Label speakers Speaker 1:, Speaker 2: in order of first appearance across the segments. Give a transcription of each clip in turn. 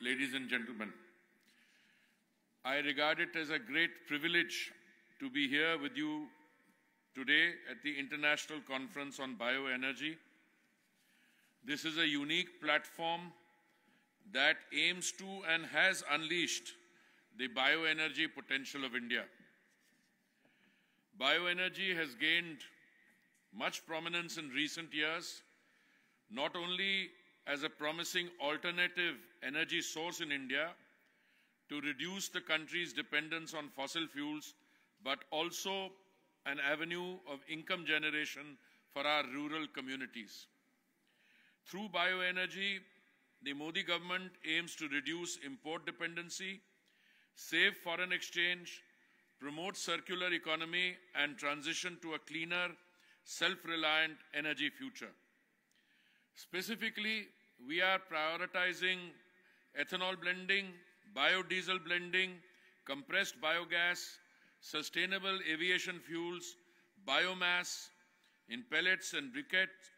Speaker 1: Ladies and gentlemen, I regard it as a great privilege to be here with you today at the International Conference on Bioenergy. This is a unique platform that aims to and has unleashed the bioenergy potential of India. Bioenergy has gained much prominence in recent years, not only as a promising alternative energy source in India to reduce the country's dependence on fossil fuels, but also an avenue of income generation for our rural communities. Through bioenergy, the Modi government aims to reduce import dependency, save foreign exchange, promote circular economy, and transition to a cleaner, self-reliant energy future. Specifically, we are prioritizing ethanol blending, biodiesel blending, compressed biogas, sustainable aviation fuels, biomass in pellets and briquettes,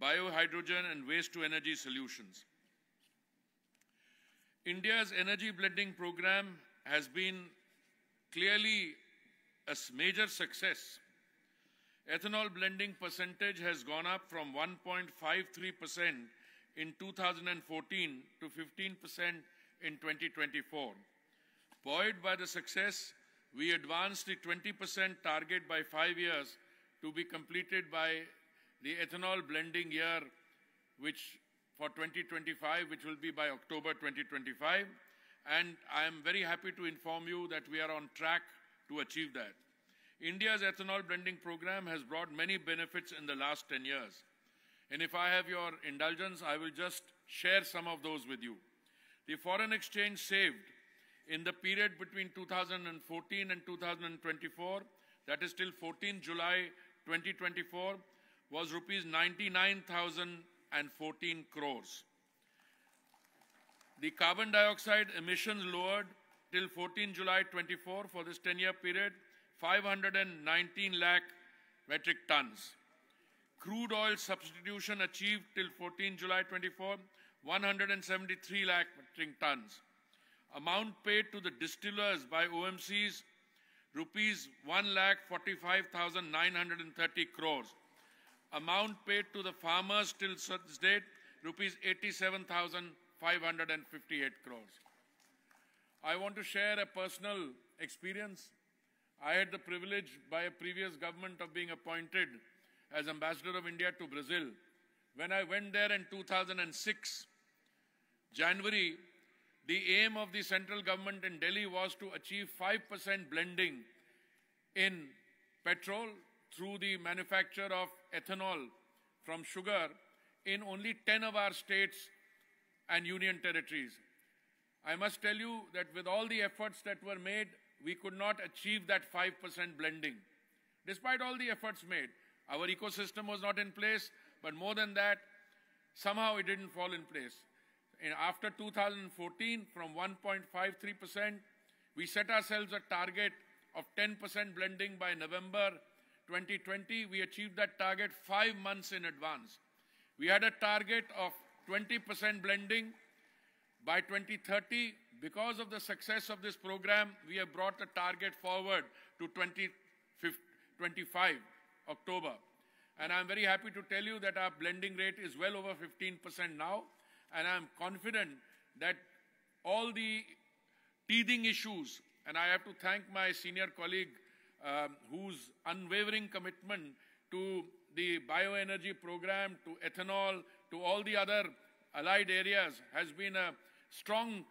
Speaker 1: biohydrogen and waste-to-energy solutions. India's energy blending program has been clearly a major success. Ethanol blending percentage has gone up from 1.53% in 2014 to 15% in 2024. Buoyed by the success, we advanced the 20% target by 5 years to be completed by the ethanol blending year, which for 2025, which will be by October 2025. And I am very happy to inform you that we are on track to achieve that. India's ethanol blending program has brought many benefits in the last 10 years. And if I have your indulgence, I will just share some of those with you. The foreign exchange saved in the period between 2014 and 2024, that is till 14 July 2024, was rupees 99,014 crores. The carbon dioxide emissions lowered till 14 July 24 for this 10-year period, 519 lakh metric tons. Crude oil substitution achieved till 14 July 24, 173 lakh metric tons. Amount paid to the distillers by OMCs, rupees 1,45,930 crores. Amount paid to the farmers till such date, rupees 87,558 crores. I want to share a personal experience. I had the privilege by a previous government of being appointed as Ambassador of India to Brazil. When I went there in 2006, January, the aim of the central government in Delhi was to achieve 5% blending in petrol through the manufacture of ethanol from sugar in only 10 of our states and union territories. I must tell you that with all the efforts that were made, we could not achieve that 5% blending. Despite all the efforts made, our ecosystem was not in place, but more than that, somehow it didn't fall in place. And after 2014, from 1.53%, we set ourselves a target of 10% blending by November 2020. We achieved that target 5 months in advance. We had a target of 20% blending by 2030. Because of the success of this program, we have brought the target forward to 2025, October. And I'm very happy to tell you that our blending rate is well over 15% now. And I'm confident that all the teething issues, and I have to thank my senior colleague whose unwavering commitment to the bioenergy program, to ethanol, to all the other allied areas has been a strong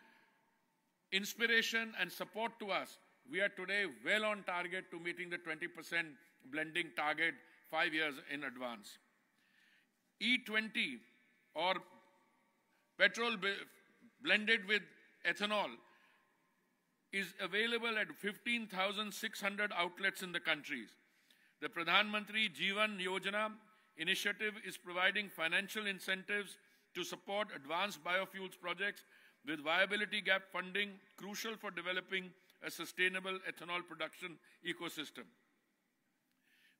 Speaker 1: inspiration and support to us. We are today well on target to meeting the 20% blending target 5 years in advance. E20 or petrol blended with ethanol is available at 15,600 outlets in the countries. The Pradhan Mantri Jeevan Yojana initiative is providing financial incentives to support advanced biofuels projects with viability gap funding crucial for developing a sustainable ethanol production ecosystem.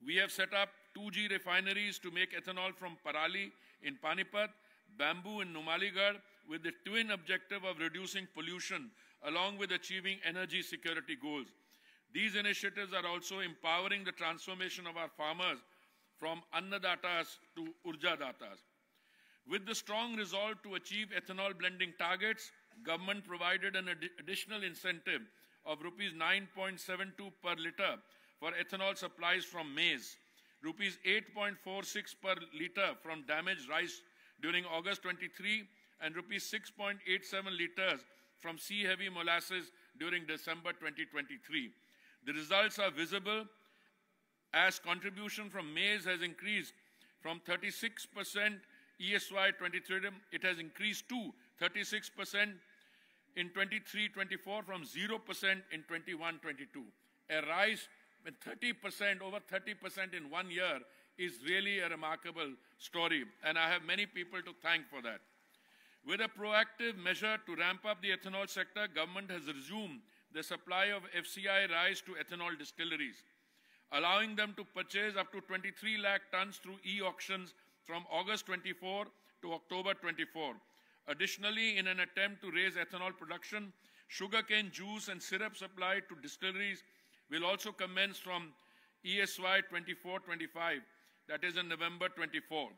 Speaker 1: We have set up 2G refineries to make ethanol from Parali in Panipat, bamboo in Numaligarh, with the twin objective of reducing pollution along with achieving energy security goals. These initiatives are also empowering the transformation of our farmers from Annadatas to Urjadatas. With the strong resolve to achieve ethanol blending targets, government provided an additional incentive of rupees 9.72 per litre for ethanol supplies from maize, rupees 8.46 per litre from damaged rice during August 23, and rupees 6.87 litres from sea-heavy molasses during December 2023. The results are visible as contribution from maize has increased from 36% ESY 23, it has increased to 36% in 23-24 from 0% in 21-22. A rise with 30%, over 30% in 1 year is really a remarkable story, and I have many people to thank for that. With a proactive measure to ramp up the ethanol sector, government has resumed the supply of FCI rice to ethanol distilleries, allowing them to purchase up to 23 lakh tons through e-auctions from August 24 to October 24. Additionally, in an attempt to raise ethanol production, sugarcane juice and syrup supply to distilleries will also commence from ESY 24-25, that is in November 24.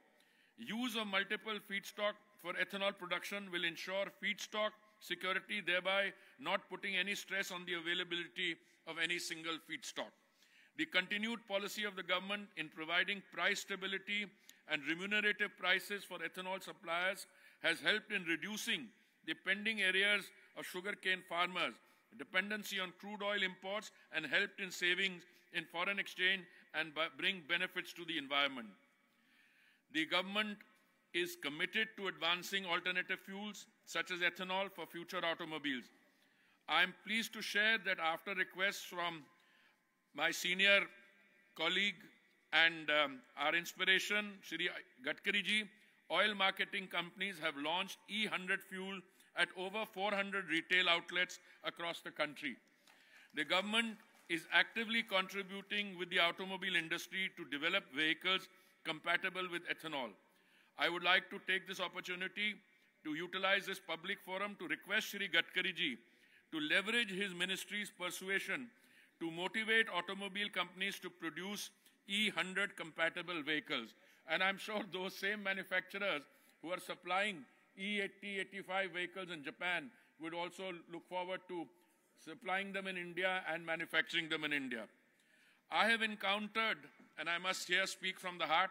Speaker 1: Use of multiple feedstock for ethanol production will ensure feedstock security, thereby not putting any stress on the availability of any single feedstock. The continued policy of the government in providing price stability and remunerative prices for ethanol suppliers has helped in reducing the pending arrears of sugarcane farmers, dependency on crude oil imports, and helped in savings in foreign exchange and bring benefits to the environment. The government is committed to advancing alternative fuels such as ethanol for future automobiles. I am pleased to share that after requests from my senior colleague and our inspiration, Shri Gadkari ji, oil marketing companies have launched E100 fuel at over 400 retail outlets across the country. The government is actively contributing with the automobile industry to develop vehicles compatible with ethanol. I would like to take this opportunity to utilize this public forum to request Shri Gadkari ji to leverage his ministry's persuasion to motivate automobile companies to produce E100 compatible vehicles. And I'm sure those same manufacturers who are supplying E80, 85 vehicles in Japan would also look forward to supplying them in India and manufacturing them in India. I have encountered, and I must here speak from the heart,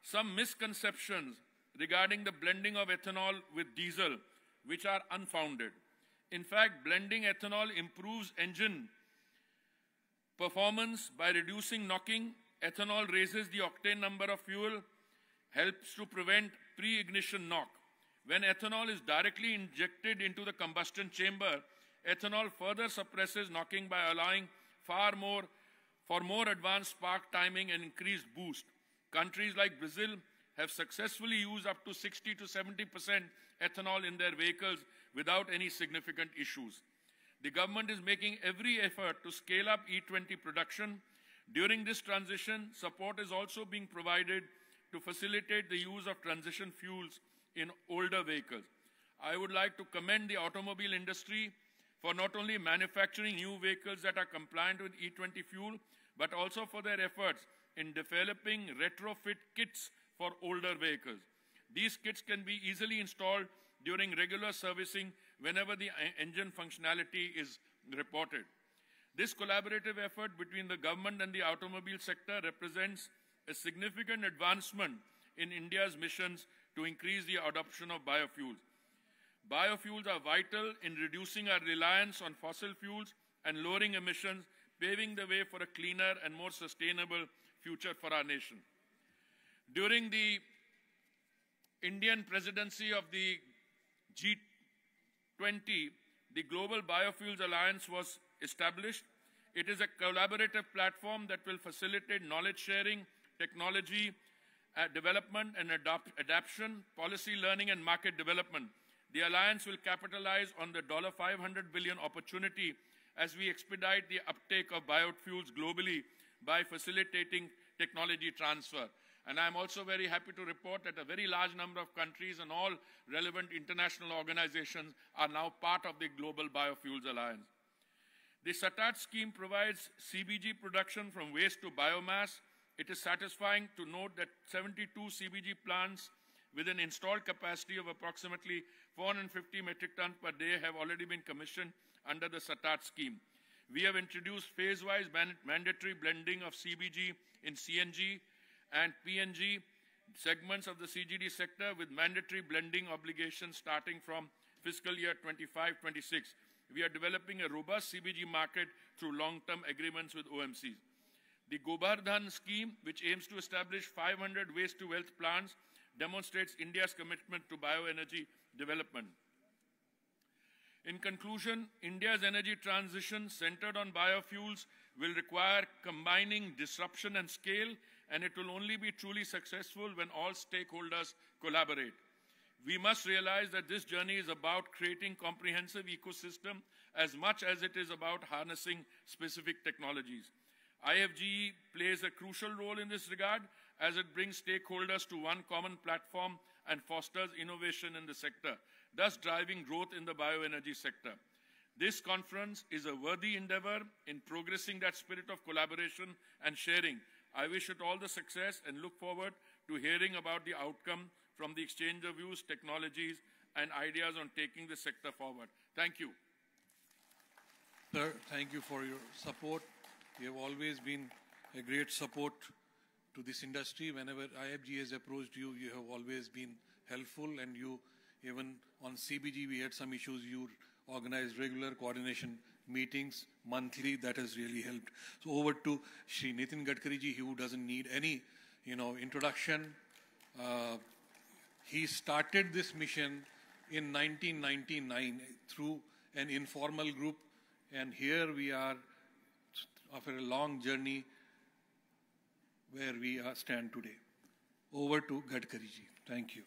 Speaker 1: some misconceptions regarding the blending of ethanol with diesel, which are unfounded. In fact, blending ethanol improves engine performance by reducing knocking. Ethanol raises the octane number of fuel, helps to prevent pre-ignition knock. When ethanol is directly injected into the combustion chamber, ethanol further suppresses knocking by allowing for more advanced spark timing and increased boost. Countries like Brazil have successfully used up to 60 to 70% ethanol in their vehicles without any significant issues. The government is making every effort to scale up E20 production. During this transition, support is also being provided to facilitate the use of transition fuels in older vehicles. I would like to commend the automobile industry for not only manufacturing new vehicles that are compliant with E20 fuel, but also for their efforts in developing retrofit kits for older vehicles. These kits can be easily installed during regular servicing whenever the engine functionality is reported. This collaborative effort between the government and the automobile sector represents a significant advancement in India's missions to increase the adoption of biofuels. Biofuels are vital in reducing our reliance on fossil fuels and lowering emissions, paving the way for a cleaner and more sustainable future for our nation. During the Indian presidency of the G20, the Global Biofuels Alliance was established. It is a collaborative platform that will facilitate knowledge sharing, technology development and adaptation, policy learning and market development. The alliance will capitalize on the $500 billion opportunity as we expedite the uptake of biofuels globally by facilitating technology transfer. And I'm also very happy to report that a very large number of countries and all relevant international organizations are now part of the Global Biofuels Alliance. The SATAT scheme provides CBG production from waste to biomass. It is satisfying to note that 72 CBG plants with an installed capacity of approximately 450 metric tons per day have already been commissioned under the SATAT scheme. We have introduced phase-wise mandatory blending of CBG in CNG and PNG segments of the CGD sector with mandatory blending obligations starting from fiscal year 25-26. We are developing a robust CBG market through long-term agreements with OMCs. The Gobardhan scheme, which aims to establish 500 waste-to-wealth plants, demonstrates India's commitment to bioenergy development. In conclusion, India's energy transition centered on biofuels will require combining disruption and scale, and it will only be truly successful when all stakeholders collaborate. We must realize that this journey is about creating comprehensive ecosystem as much as it is about harnessing specific technologies. IFGE plays a crucial role in this regard as it brings stakeholders to one common platform and fosters innovation in the sector, thus driving growth in the bioenergy sector. This conference is a worthy endeavor in progressing that spirit of collaboration and sharing. I wish it all the success and look forward to hearing about the outcome from the exchange of views, technologies, and ideas on taking the sector forward. Thank you.
Speaker 2: Sir, thank you for your support. You have always been a great support to this industry. Whenever IFG has approached you, you have always been helpful, and you, even on CBG, we had some issues. You organized regular coordination meetings monthly. That has really helped. So over to Shri Nitin Gadkari ji, who doesn't need any, introduction. He started this mission in 1999 through an informal group, and here we are after a long journey where we stand today. Over to Gadkari ji. Thank you.